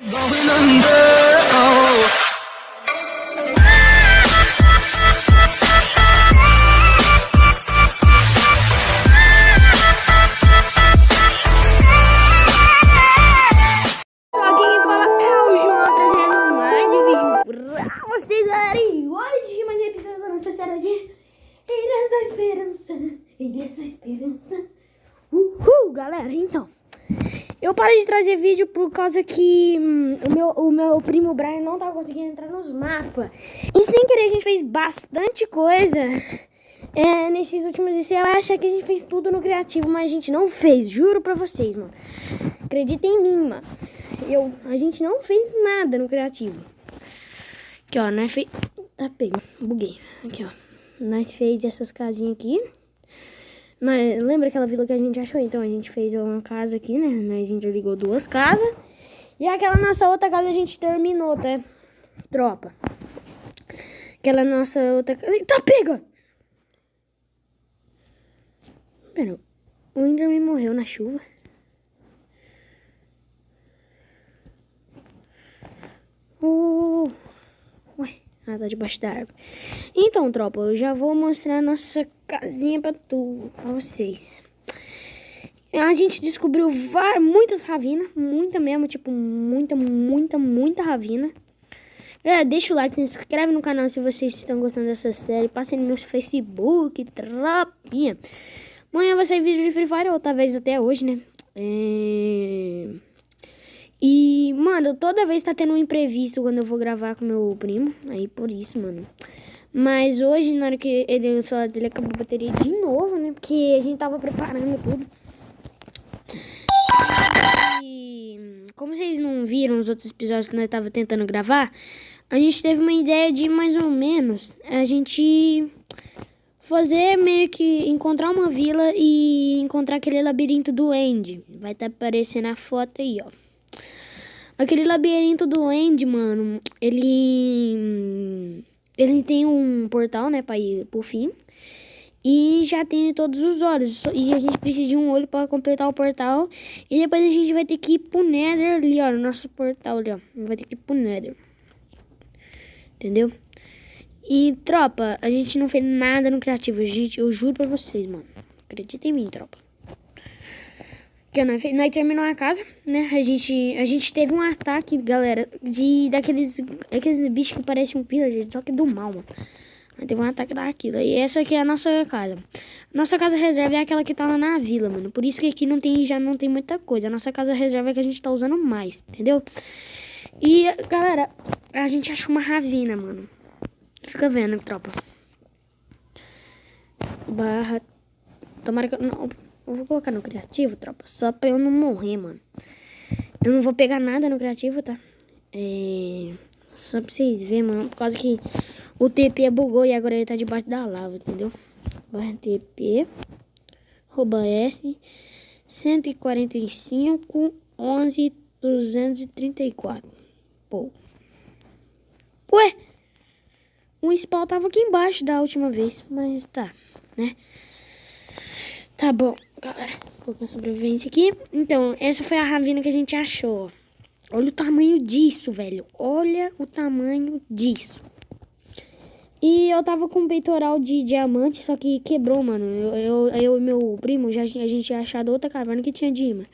Going under, oh. Só aqui quem fala é o João, trazendo mais um vídeo pra vocês, galera. E hoje mais um episódio da nossa série de Ilhas da Esperança. Ilhas da Esperança. Galera, então, eu parei de trazer vídeo por causa que o meu primo Brian não tava conseguindo entrar nos mapas. E sem querer a gente fez bastante coisa nesses últimos dias. Eu acho que a gente fez tudo no criativo, mas a gente não fez, juro pra vocês, mano. Acreditem em mim, mano. A gente não fez nada no criativo. Aqui, ó, nós fez... Tá pego, buguei. Aqui, ó. Nós fez essas casinhas aqui. Lembra aquela vila que a gente achou? Então a gente fez uma casa aqui, né? Nós interligou duas casas. E aquela nossa outra casa a gente terminou, tá? Tropa. Aquela nossa outra casa... Tá pega! Pera, o Enderman morreu na chuva. Ué, tá debaixo da árvore. Então, tropa, eu já vou mostrar a nossa casinha pra vocês. A gente descobriu muitas ravinas, muita mesmo, tipo, muita ravina. Galera, deixa o like, se inscreve no canal se vocês estão gostando dessa série. Passem no meu Facebook, tropinha. Amanhã vai sair vídeo de Free Fire, ou talvez até hoje, né? E, mano, toda vez tá tendo um imprevisto quando eu vou gravar com meu primo. Aí, por isso, mano. Mas hoje, na hora que o celular dele acabou a bateria de novo, né? Porque a gente tava preparando tudo. E, como vocês não viram os outros episódios que nós tava tentando gravar, a gente teve uma ideia de, mais ou menos, a gente fazer meio que encontrar uma vila e encontrar aquele labirinto do End. Vai estar aparecendo a foto aí, ó. Aquele labirinto do End, mano, ele tem um portal, né, pra ir pro fim. E já tem todos os olhos. E a gente precisa de um olho pra completar o portal. E depois a gente vai ter que ir pro Nether ali, ó, no nosso portal ali, ó. Vai ter que ir pro Nether. Entendeu? E, tropa, a gente não fez nada no criativo. Eu juro pra vocês, mano. Acredita em mim, tropa. Que nós terminamos a casa, né? A gente teve um ataque, galera, daqueles bichos que parecem um pillager, só que do mal, mano. Teve um ataque daquilo. E essa aqui é a nossa casa. Nossa casa reserva é aquela que tá lá na vila, mano. Por isso que aqui já não tem muita coisa. A nossa casa reserva é que a gente tá usando mais, entendeu? E, galera, a gente achou uma ravina, mano. Fica vendo, tropa. Tomara que eu... Não, eu vou colocar no criativo, tropa, só pra eu não morrer, mano. Eu não vou pegar nada no criativo, tá? Só pra vocês verem, mano. Por causa que o TP bugou e agora ele tá debaixo da lava, entendeu? Barra TP @S 145 11 234. Pô. Ué! O spawn tava aqui embaixo da última vez, mas tá, né? Tá bom, galera. Colocar sobrevivência aqui. Então, essa foi a ravina que a gente achou. Olha o tamanho disso, velho. Olha o tamanho disso. E eu tava com um peitoral de diamante, só que quebrou, mano. Eu e meu primo, a gente tinha achado outra caverna que tinha diamante.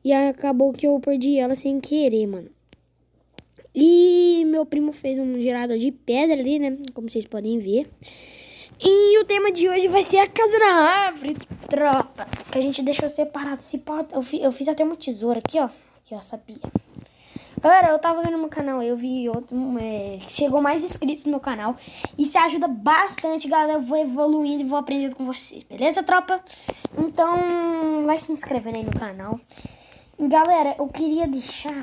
E acabou que eu perdi ela sem querer, mano. E meu primo fez um gerador de pedra ali, né? Como vocês podem ver. E o tema de hoje vai ser a casa na árvore, tropa. Que a gente deixou separado. Eu fiz até uma tesoura aqui, ó. Aqui, ó, sabia. Galera, eu tava vendo no meu canal, eu vi outro, chegou mais inscritos no meu canal. Isso ajuda bastante, galera. Eu vou evoluindo e vou aprendendo com vocês, beleza, tropa? Então, vai se inscrevendo aí no canal. E, galera, eu queria deixar...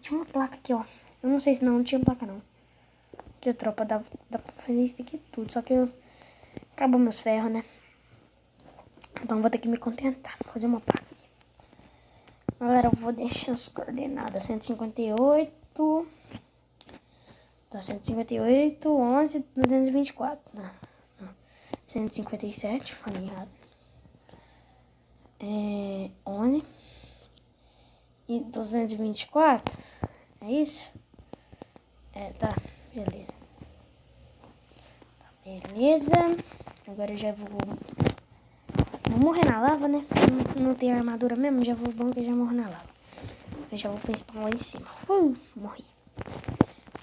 Tinha uma placa aqui, ó. Eu não sei se não tinha placa, não. Aqui, tropa, dá pra fazer isso aqui tudo. Só que acabou meus ferros, né? Então, vou ter que me contentar. Vou fazer uma placa aqui. Galera, eu vou deixar as coordenadas 158. Tá, 158, 11, 224. Não. 157, falei errado. 11 e 224 É isso? É, tá. Beleza. Beleza. Agora eu já vou morrer na lava, né? Não tem armadura mesmo, já vou bom que eu já morro na lava. Eu já vou pra spawn lá em cima. Morri.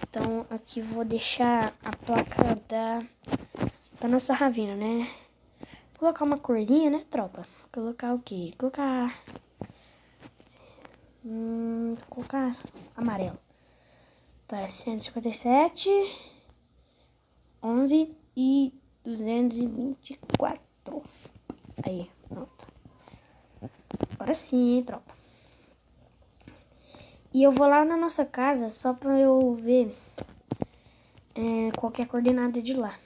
Então aqui vou deixar a placa da nossa ravina, né? Colocar uma corzinha, né, tropa? Colocar o quê? Colocar amarelo. Tá, 157, 11 e 224. Aí, pronto. Agora sim, hein, tropa. E eu vou lá na nossa casa só pra eu ver qual que é a coordenada de lá.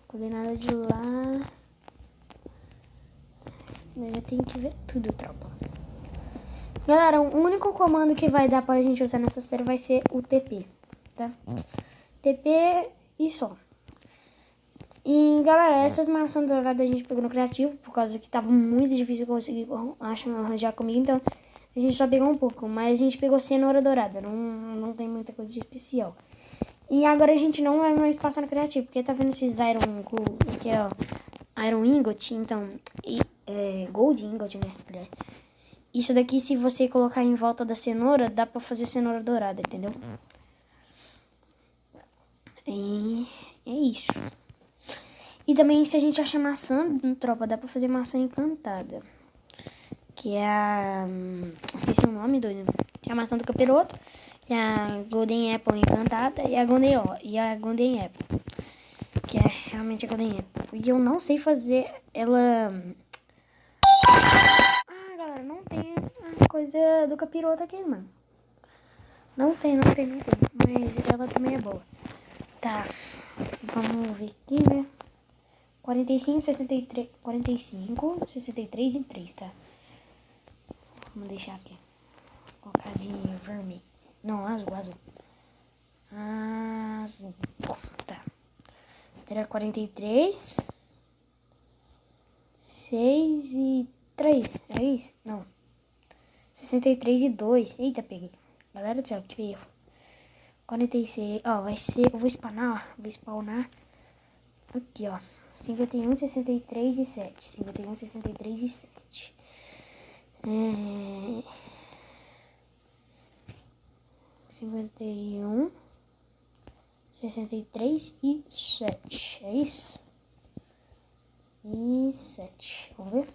Coordenada de lá... Eu tenho que ver tudo, tropa. Galera, o único comando que vai dar pra gente usar nessa série vai ser o TP, tá? TP e só. E, galera, essas maçãs douradas a gente pegou no criativo, por causa que tava muito difícil conseguir arranjar comigo, então a gente só pegou um pouco. Mas a gente pegou cenoura dourada, não tem muita coisa de especial. E agora a gente não vai mais passar no criativo, porque tá vendo esses que é, ó, Iron Ingot, então, Gold Ingot, né? Isso daqui, se você colocar em volta da cenoura, dá pra fazer cenoura dourada, entendeu? E é isso. E também, se a gente achar maçã, tropa, dá pra fazer maçã encantada. Que é a... esqueci o nome, doido. Que é a maçã do capiroto, que é a Golden Apple encantada e a Golden Apple. Que é realmente a Golden Apple. E eu não sei fazer ela... Ah, galera, não tem a coisa do capiroto aqui, mano. Não tem. Mas ela também é boa. Tá. Vamos ver aqui, né? 45, 63... 45, 63 e 3, tá? Vamos deixar aqui. Vou colocar de vermelho. Não, azul. Azul. Tá. Era 43... 6 e 3. É isso? Não. 63 e 2. Eita, peguei. Galera do céu, que erro. 46. Ó, vai ser... Eu vou spawnar, aqui, ó. 51, 63 e 7. 51, 63 e 7. 51, 63 e 7. É isso? E 7. Vamos ver?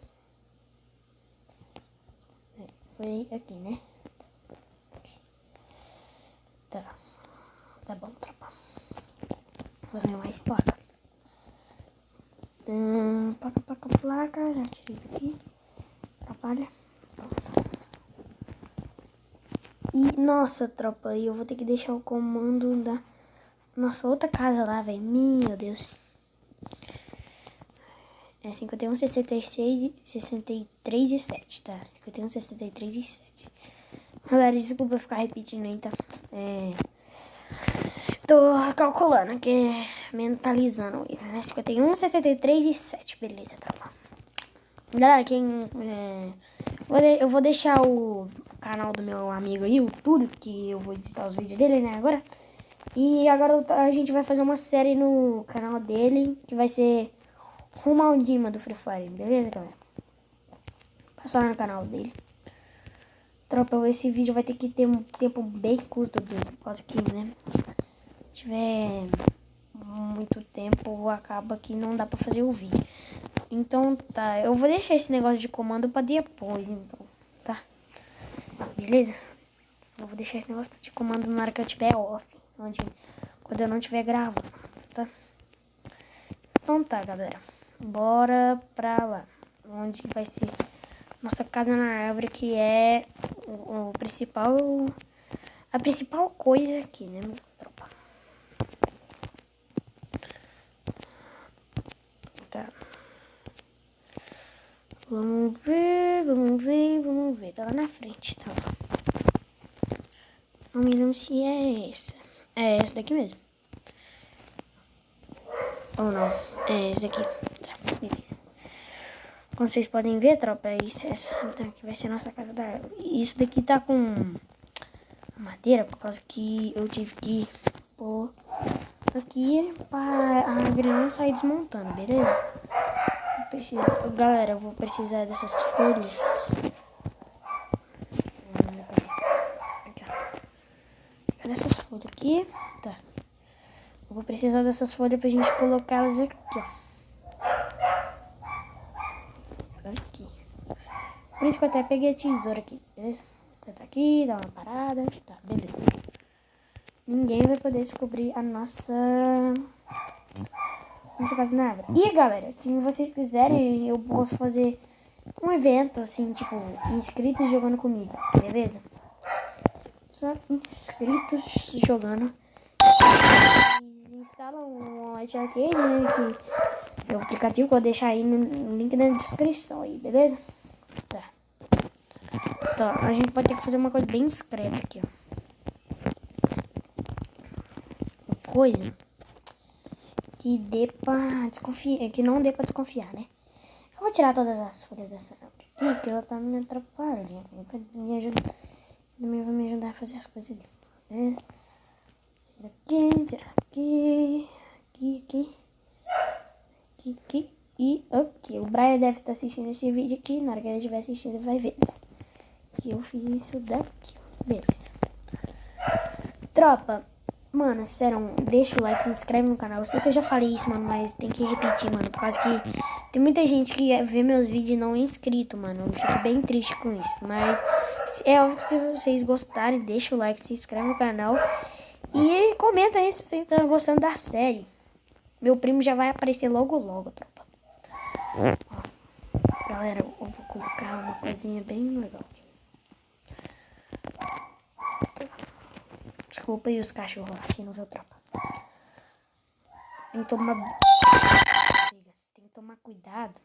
Foi aqui, né? Tá. Tá bom, tropa. Vou fazer mais placa. Placa. Já tirei aqui. Atrapalha. Pronto. E, nossa, tropa, eu vou ter que deixar o comando da nossa outra casa lá, velho. Meu Deus. É 51, 66, 63 e 7, tá? 51, 63 e 7. Galera, desculpa ficar repetindo aí, tá? Tô calculando aqui, mentalizando ele, né? 51, 63 e 7, beleza, tropa. Galera, eu vou deixar o canal do meu amigo aí, o Túlio, que eu vou editar os vídeos dele, né, agora. E agora a gente vai fazer uma série no canal dele, que vai ser Rumo ao Dima do Free Fire, beleza, galera? Passa lá no canal dele. Tropa, esse vídeo vai ter que ter um tempo bem curto, por causa que, né, se tiver muito tempo, acaba que não dá pra fazer o vídeo. Então, tá, eu vou deixar esse negócio de comando pra depois, então, tá? Beleza? Eu vou deixar esse negócio de comando na hora que eu tiver off, quando eu não estiver gravando, tá? Então tá, galera. Bora pra lá, onde vai ser nossa casa na árvore, que é a principal coisa aqui, né, tropa? Tá. Vamos ver. Tá lá na frente, tá? Não me lembro se é essa. É essa daqui mesmo. Ou não? É essa daqui. Tá, beleza. Como vocês podem ver, tropa, essa daqui vai ser a nossa casa da árvore. Isso daqui tá com madeira, por causa que eu tive que pôr aqui pra a árvore não sair desmontando, beleza? Galera, eu vou precisar dessas folhas. Aqui, ó. Cadê essas folhas aqui? Tá. Eu vou precisar dessas folhas pra gente colocá-las aqui, ó. Aqui. Por isso que eu até peguei a tesoura aqui, beleza? Vou cortar aqui, dar uma parada. Tá, beleza. Ninguém vai poder descobrir a nossa casa na árvore. E galera, se vocês quiserem, eu posso fazer um evento assim, tipo, inscritos jogando comigo, beleza? Só inscritos jogando. Eles instalam o Light Arcade, né? Que é o aplicativo que eu vou deixar aí no link na descrição aí, beleza? Tá. Então, a gente pode ter que fazer uma coisa bem discreta aqui, ó. Coisa que dê pra desconfiar, que não dê pra desconfiar, né? Eu vou tirar todas as folhas dessa árvore aqui, que ela tá me atrapalhando. Me ajuda, também vai me ajudar a fazer as coisas ali. Né? Tira aqui, aqui e aqui. O Brian deve estar assistindo esse vídeo aqui. Na hora que ele estiver assistindo, ele vai ver que eu fiz isso daqui. Beleza. Tropa, mano, sério, deixa o like, se inscreve no canal. Eu sei que eu já falei isso, mano, mas tem que repetir, mano. Por causa que tem muita gente que vê meus vídeos e não é inscrito, mano. Eu fico bem triste com isso. Mas é óbvio que se vocês gostarem, deixa o like, se inscreve no canal. E comenta aí se você tá gostando da série. Meu primo já vai aparecer logo, tropa. Ó, galera, eu vou colocar uma coisinha bem legal aqui. Desculpa aí os cachorros latindo, viu, tropa? Tem que tomar cuidado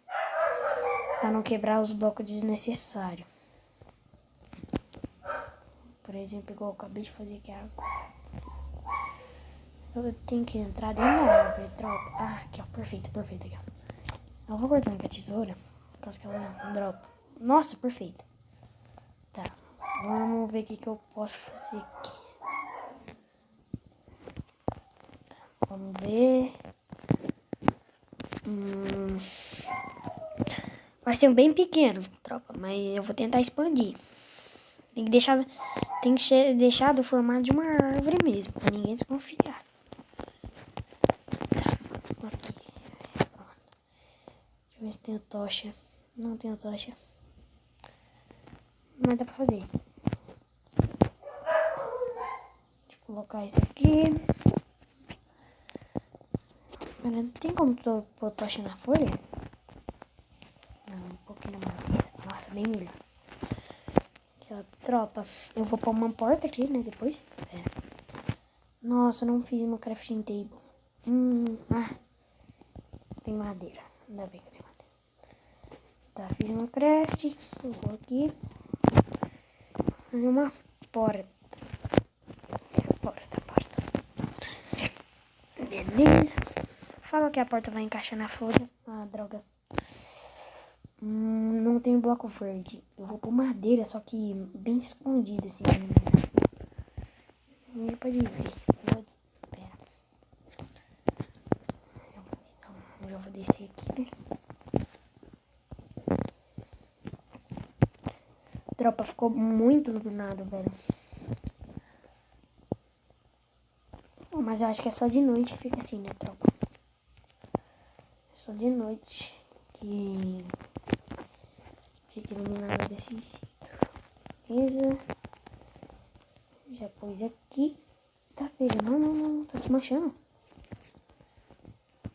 pra não quebrar os blocos desnecessários. Por exemplo, igual eu acabei de fazer aqui agora. Eu tenho que entrar dentro da árvore, tropa. Ah, aqui, ó. Perfeito aqui, ó. Eu vou cortando com a tesoura, por causa que ela dropa. Nossa, perfeito. Tá. Vamos ver o que eu posso fazer aqui. Vamos ver. Vai ser um bem pequeno, tropa, mas eu vou tentar expandir. Tem que deixar do formato de uma árvore mesmo, pra ninguém desconfiar. Tá, aqui. Pronto. Deixa eu ver se tenho tocha. Não tenho tocha. Mas dá pra fazer. Deixa eu colocar isso aqui. Não tem como pôr tocha na folha? Não, um pouquinho mais. Nossa, bem melhor. Aqui, ó, tropa. Eu vou pôr uma porta aqui, né, depois. Pera. Nossa, eu não fiz uma crafting table. Tem madeira. Ainda bem que eu tenho madeira. Tá, fiz uma craft. Eu vou aqui. Fazer uma porta. Porta. Beleza. Fala que a porta vai encaixar na folha. Ah, droga. Não tem bloco verde. Eu vou pôr madeira, só que bem escondida, assim. Ninguém pode ver. Pera. Eu já vou descer aqui, né? Tropa, ficou muito iluminado, velho. Mas eu acho que é só de noite que fica assim, né, tropa? É só de noite que fica iluminado desse jeito. Beleza. Já pus aqui. Tá pegando. Não. Tá desmanchando.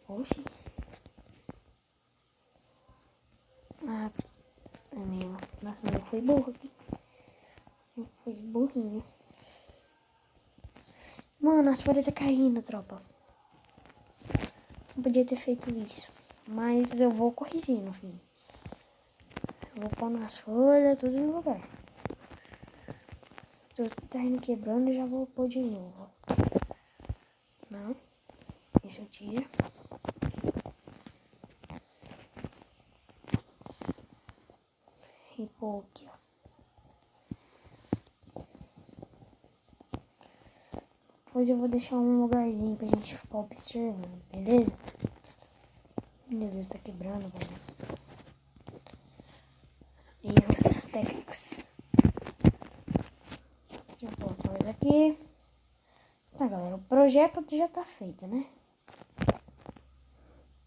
Oxi. Ah, é mesmo. Nossa, mas eu fui burro aqui. Eu fui burrinho. Mano, as folhas tá caindo, tropa. Não podia ter feito isso. Mas eu vou corrigindo, filho. Eu vou pôr nas folhas, tudo no lugar. Tudo que tá indo quebrando, eu já vou pôr de novo. Não. Deixa eu tirar. pôr aqui, ó. Depois eu vou deixar um lugarzinho pra gente ficar observando, beleza? Meu Deus, tá quebrando, velho. Erros técnicos. Deixa eu pôr a coisa aqui. Tá, galera, o projeto já tá feito, né?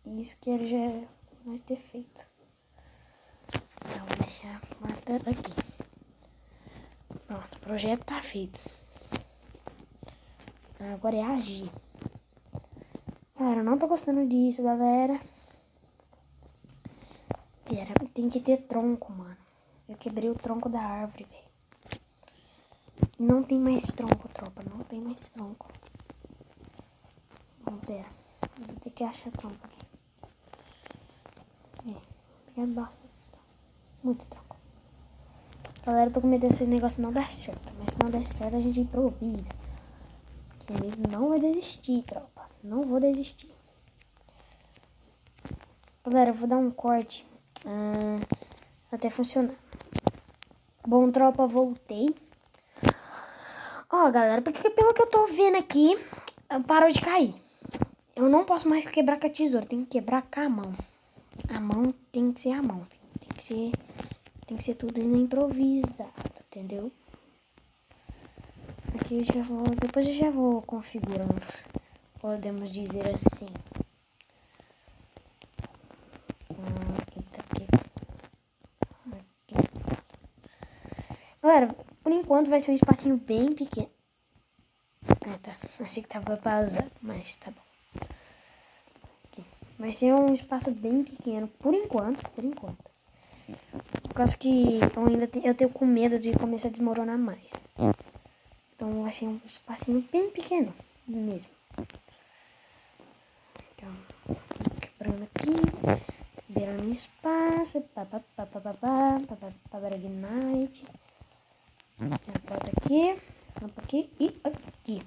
Isso que ele já é mais ter feito. Então, vou deixar marcado aqui. Pronto, o projeto tá feito. Agora é agir. Galera, eu não tô gostando disso, galera. Tem que ter tronco, mano. Eu quebrei o tronco da árvore, velho. Não tem mais tronco, tropa. Não tem mais tronco. Vamos, pera. Vou ter que achar tronco aqui. Pegar bastante. Muito tronco. Galera, eu tô com medo desse negócio não dar certo. Mas se não der certo, a gente improvisa. Ele não vai desistir, tropa. Não vou desistir. Galera, eu vou dar um corte até funcionar. Bom, tropa, voltei. Ó, galera, porque pelo que eu tô vendo aqui, parou de cair. Eu não posso mais quebrar com a tesoura. Tem que quebrar com a mão. A mão tem que ser a mão, filho. Tem que ser tudo improvisado, entendeu? Aqui eu já vou, depois eu já vou configurando, podemos dizer assim. Aqui. Galera, por enquanto vai ser um espacinho bem pequeno. Tá, achei que tava pausado, mas tá bom. Aqui. Vai ser um espaço bem pequeno, por enquanto. Por causa que eu tenho com medo de começar a desmoronar mais. Então vai ser um espacinho bem pequeno mesmo. Então, quebrando aqui, liberando espaço, para Ignite. Bota aqui e aqui.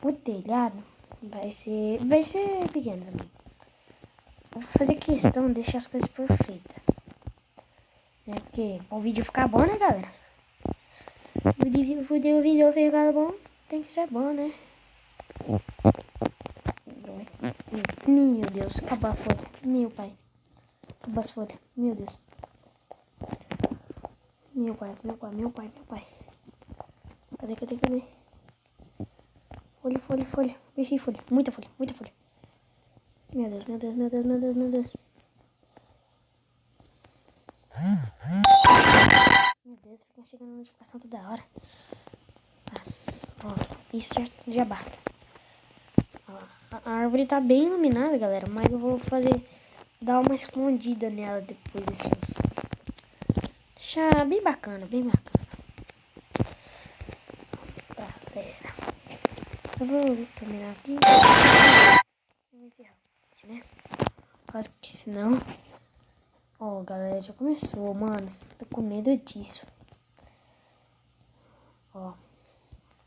O telhado vai ser pequeno também. Vou fazer questão de deixar as coisas perfeitas. Porque o vídeo ficar bom, né, galera? O vídeo ficar bom, tem que ser bom, né? Meu Deus, acabou a folha. Meu pai. Acabou as folhas. Meu Deus. Meu pai. Cadê? Folha. Deixei folha. Muita folha. Meu Deus. Meu Deus, fica chegando notificação toda hora. Tá, pronto. Isso já basta. A árvore tá bem iluminada, galera, mas eu vou dar uma escondida nela depois, assim. Deixar bem bacana. Tá, galera. Só vou terminar aqui. Vou encerrar, né? Quase que senão... Ó, galera, já começou, mano. Tô com medo disso. Ó.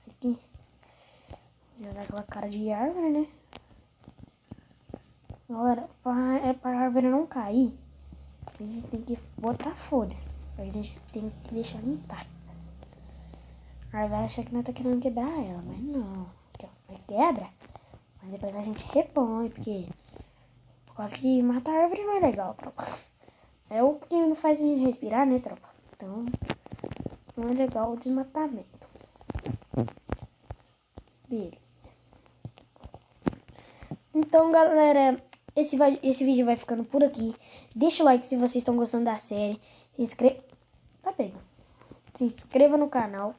Aqui. Já dá aquela cara de árvore, né? Galera, pra árvore não cair, a gente tem que botar folha. A gente tem que deixar ela intacta. A árvore acha que nós tá querendo quebrar ela, mas não. Aqui, ó, quebra, mas depois a gente repõe, porque... Por causa que matar a árvore não é legal, tropa. É o que não faz a gente respirar, né, tropa? Então, não é legal o desmatamento. Beleza. Então, galera, esse vídeo vai ficando por aqui. Deixa o like se vocês estão gostando da série. Se inscreva... Tá pegando. Se inscreva no canal.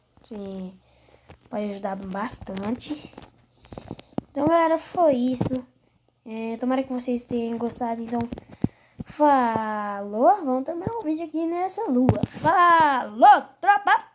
Vai ajudar bastante. Então, galera, foi isso. Tomara que vocês tenham gostado. Então, falou. Vamos terminar o vídeo aqui nessa lua. Falou, tropa!